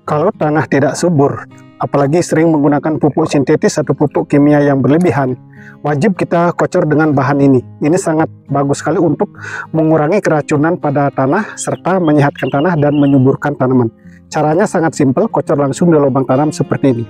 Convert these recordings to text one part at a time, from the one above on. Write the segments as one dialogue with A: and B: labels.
A: Kalau tanah tidak subur, apalagi sering menggunakan pupuk sintetis atau pupuk kimia yang berlebihan, wajib kita kocor dengan bahan ini. Ini sangat bagus sekali untuk mengurangi keracunan pada tanah, serta menyehatkan tanah dan menyuburkan tanaman. Caranya sangat simpel, kocor langsung di lubang tanam seperti ini.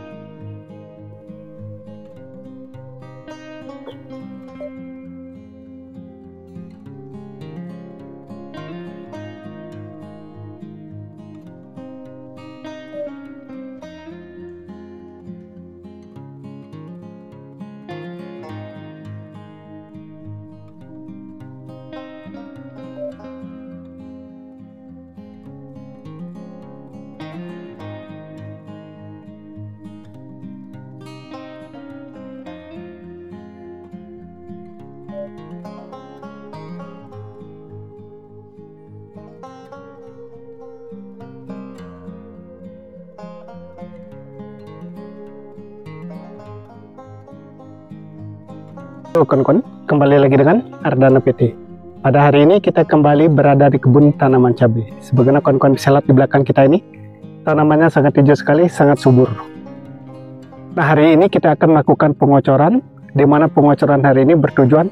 A: Kawan-kawan, kembali lagi dengan Ardana PT. Pada hari ini kita kembali berada di kebun tanaman cabai. Sebagaimana kawan-kawan bisa lihat di belakang kita ini, tanamannya sangat hijau sekali, sangat subur. Nah, hari ini kita akan melakukan pengocoran, di mana pengocoran hari ini bertujuan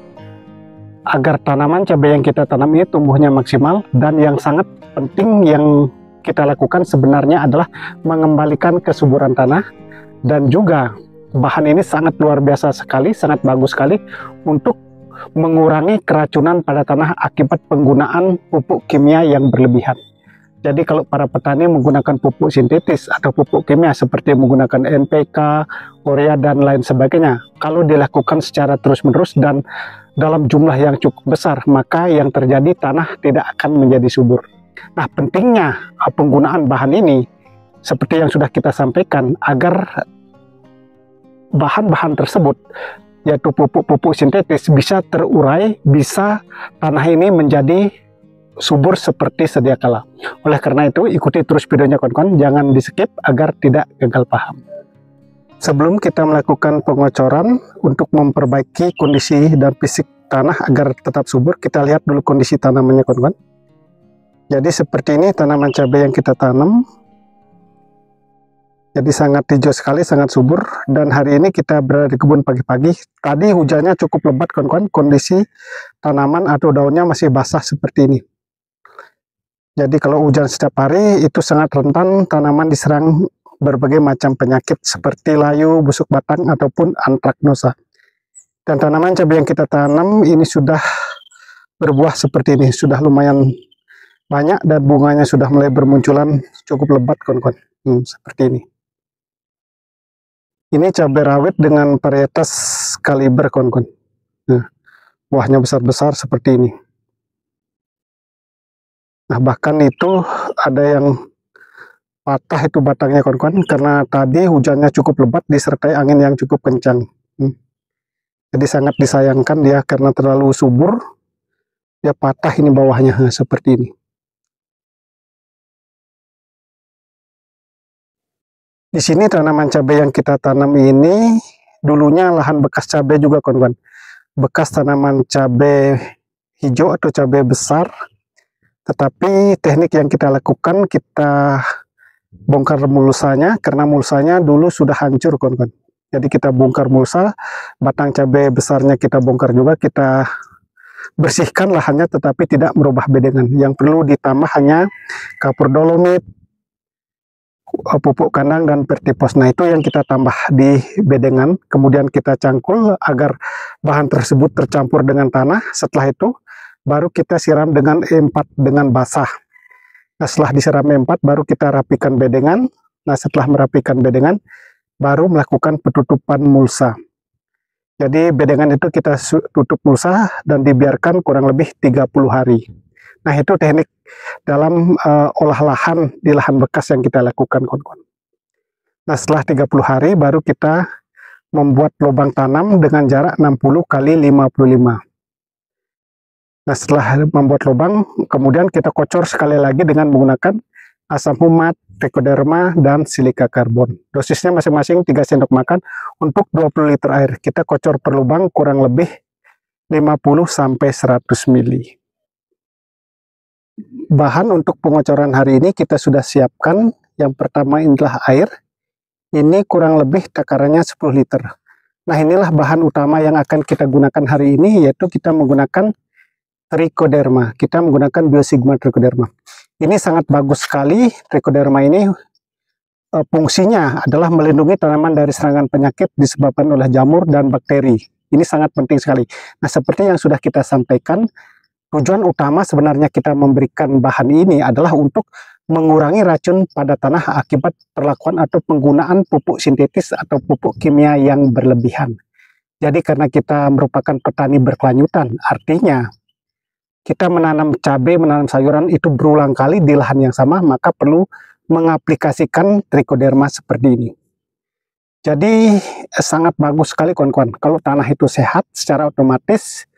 A: agar tanaman cabai yang kita tanam ini tumbuhnya maksimal, dan yang sangat penting yang kita lakukan sebenarnya adalah mengembalikan kesuburan tanah, dan juga bahan ini sangat luar biasa sekali, sangat bagus sekali untuk mengurangi keracunan pada tanah akibat penggunaan pupuk kimia yang berlebihan. Jadi kalau para petani menggunakan pupuk sintetis atau pupuk kimia seperti menggunakan NPK, urea dan lain sebagainya, kalau dilakukan secara terus-menerus dan dalam jumlah yang cukup besar, maka yang terjadi tanah tidak akan menjadi subur. Nah, pentingnya penggunaan bahan ini seperti yang sudah kita sampaikan, agar bahan-bahan tersebut, yaitu pupuk-pupuk sintetis, bisa terurai, bisa tanah ini menjadi subur seperti sedia kala. Oleh karena itu, ikuti terus videonya kawan-kawan, jangan di skip agar tidak gagal paham. Sebelum kita melakukan pengocoran untuk memperbaiki kondisi dan fisik tanah agar tetap subur, kita lihat dulu kondisi tanamannya kawan-kawan. Jadi seperti ini tanaman cabai yang kita tanam. Jadi sangat hijau sekali, sangat subur. Dan hari ini kita berada di kebun pagi-pagi. Tadi hujannya cukup lebat kawan-kawan, kondisi tanaman atau daunnya masih basah seperti ini. Jadi kalau hujan setiap hari itu sangat rentan tanaman diserang berbagai macam penyakit seperti layu, busuk batang ataupun antraknosa. Dan tanaman cabai yang kita tanam ini sudah berbuah seperti ini, sudah lumayan banyak dan bunganya sudah mulai bermunculan cukup lebat kawan-kawan. Seperti ini. Ini cabai rawit dengan varietas kaliber kawan-kawan. Nah, buahnya besar-besar seperti ini. Nah, bahkan itu ada yang patah itu batangnya kawan-kawan, karena tadi hujannya cukup lebat disertai angin yang cukup kencang. Jadi sangat disayangkan dia karena terlalu subur, dia patah ini bawahnya seperti ini. Di sini tanaman cabai yang kita tanam ini dulunya lahan bekas cabai juga kawan-kawan. Bekas tanaman cabai hijau atau cabai besar. Tetapi teknik yang kita lakukan, kita bongkar mulsanya karena mulsanya dulu sudah hancur kawan-kawan. Jadi kita bongkar mulsa, batang cabai besarnya kita bongkar juga, kita bersihkan lahannya tetapi tidak merubah bedengan. Yang perlu ditambah hanya kapur dolomit, pupuk kandang dan vertipos. Nah, itu yang kita tambah di bedengan, kemudian kita cangkul agar bahan tersebut tercampur dengan tanah. Setelah itu baru kita siram dengan E4 dengan basah. Nah, setelah disiram E4 baru kita rapikan bedengan. Nah, setelah merapikan bedengan baru melakukan penutupan mulsa. Jadi bedengan itu kita tutup mulsa dan dibiarkan kurang lebih 30 hari. Nah, itu teknik dalam olah lahan di lahan bekas yang kita lakukan kawan-kawan. Nah, setelah 30 hari baru kita membuat lubang tanam dengan jarak 60 kali 55. Nah, setelah membuat lubang, kemudian kita kocor sekali lagi dengan menggunakan asam humat, trichoderma, dan silika karbon. Dosisnya masing-masing 3 sendok makan untuk 20 liter air. Kita kocor per lubang kurang lebih 50-100 ml. Bahan untuk pengocoran hari ini kita sudah siapkan, Yang pertama inilah air. Ini kurang lebih takarannya 10 liter. Nah, inilah bahan utama yang akan kita gunakan hari ini, yaitu kita menggunakan trichoderma. Kita menggunakan Biosigma trichoderma. Ini sangat bagus sekali. Trichoderma ini fungsinya adalah melindungi tanaman dari serangan penyakit disebabkan oleh jamur dan bakteri. Ini sangat penting sekali. Nah, seperti yang sudah kita sampaikan, tujuan utama sebenarnya kita memberikan bahan ini adalah untuk mengurangi racun pada tanah akibat perlakuan atau penggunaan pupuk sintetis atau pupuk kimia yang berlebihan. Jadi karena kita merupakan petani berkelanjutan, artinya kita menanam cabai, menanam sayuran itu berulang kali di lahan yang sama, maka perlu mengaplikasikan trichoderma seperti ini. Jadi sangat bagus sekali kawan-kawan. Kalau tanah itu sehat, secara otomatis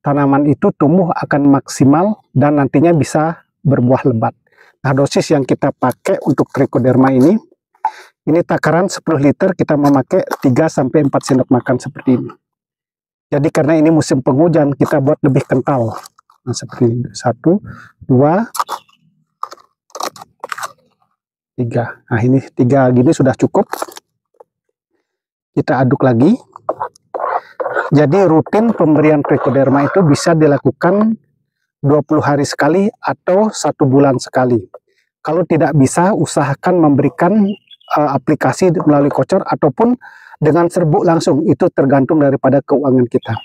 A: tanaman itu tumbuh akan maksimal dan nantinya bisa berbuah lebat. Nah, dosis yang kita pakai untuk trichoderma ini takaran 10 liter kita memakai 3-4 sendok makan seperti ini. Jadi karena ini musim penghujan, kita buat lebih kental. Nah, seperti ini. 1, 2, 3. Nah, ini 3 gini sudah cukup. Kita aduk lagi. Jadi rutin pemberian trichoderma itu bisa dilakukan 20 hari sekali atau 1 bulan sekali. Kalau tidak bisa, usahakan memberikan aplikasi melalui kocor ataupun dengan serbuk langsung. Itu tergantung daripada keuangan kita.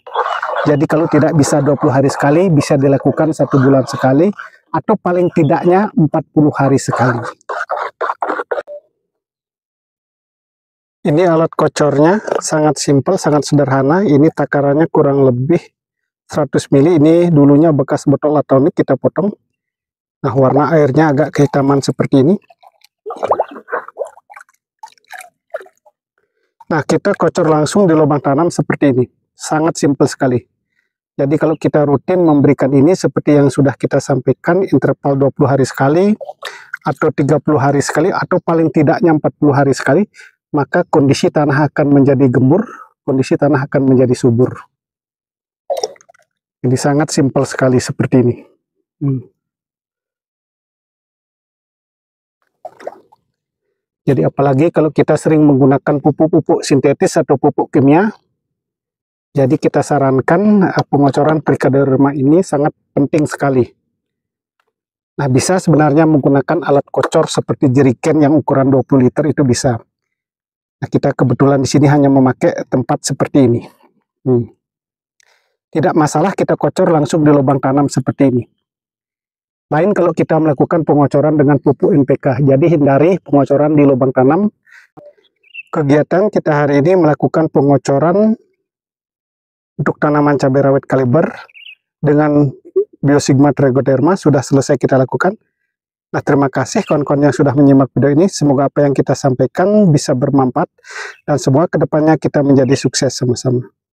A: Jadi kalau tidak bisa 20 hari sekali, bisa dilakukan 1 bulan sekali atau paling tidaknya 40 hari sekali. Ini alat kocornya sangat simpel, sangat sederhana. Ini takarannya kurang lebih 100 ml. Ini dulunya bekas botol atonik, kita potong. Nah, warna airnya agak kehitaman seperti ini. Nah, kita kocor langsung di lubang tanam seperti ini. Sangat simpel sekali. Jadi kalau kita rutin memberikan ini seperti yang sudah kita sampaikan, interval 20 hari sekali, atau 30 hari sekali, atau paling tidaknya 40 hari sekali, maka kondisi tanah akan menjadi gembur, kondisi tanah akan menjadi subur. Jadi sangat simpel sekali seperti ini. Jadi apalagi kalau kita sering menggunakan pupuk-pupuk sintetis atau pupuk kimia, jadi kita sarankan pengocoran trichoderma ini sangat penting sekali. Nah, bisa sebenarnya menggunakan alat kocor seperti jerigen yang ukuran 20 liter itu bisa. Nah, kita kebetulan di sini hanya memakai tempat seperti ini. Tidak masalah kita kocor langsung di lubang tanam seperti ini. Lain kalau kita melakukan pengocoran dengan pupuk NPK. Jadi hindari pengocoran di lubang tanam. Kegiatan kita hari ini melakukan pengocoran untuk tanaman cabai rawit kaliber dengan Biosigma trichoderma sudah selesai kita lakukan. Nah, terima kasih kawan-kawan yang sudah menyimak video ini. Semoga apa yang kita sampaikan bisa bermanfaat dan semoga kedepannya kita menjadi sukses sama-sama.